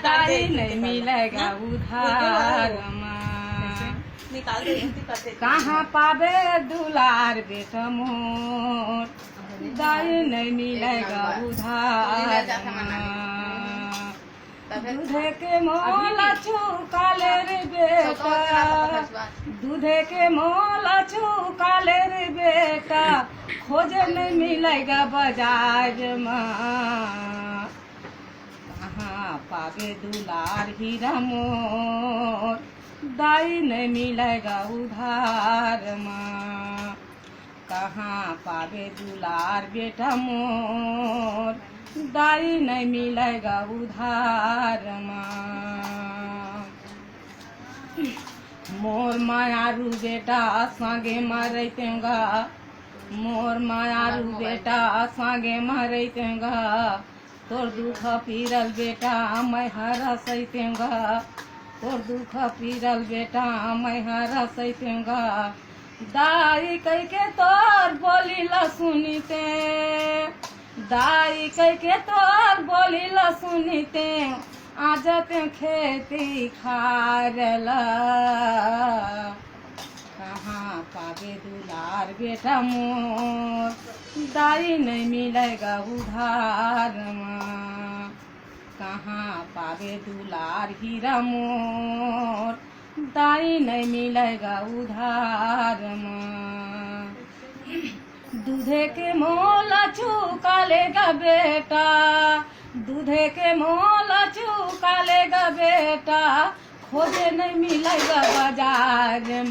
दाई नहीं मिलेगा उधार कहाँ पावे दुलार बेटा मोर दाई नहीं मिलेगा उधार दूधे के मोला चुकाले रे बेटा दूधे के मोला चुकाले रे बेटा खोजे नहीं मिलेगा बाजार में कहाँ पावे दुलार हीरा मोर दाई नहीं मिलेगा उधार में कहाँ पावे दुलार बेटा मोर दाई नहीं मिलेगा उधार में मोर मायारू बेटा संगे मरतेगा मोर मायारू बेटा संगे मरतेगा तोर दुख पीरल बेटा मैं हरसतेगा तोर दुख पीरल बेटा मैं हरसतेगा दाई कह के तोर बोली ला सुनीते दाई कह के तोर बोली ला सुनीते आजते खेती खारला कहाँ पावे दुलार बेटा मोर दाई नहीं मिलेगा उधार में कहाँ पावे दुलार हीरा मोर दाई नहीं मिलेगा उधार में दूधे के मोला चुका लेगा बेटा दूधे के मोला चुका लेगा बेटा खोजे नहीं मिलेगा बाजार में।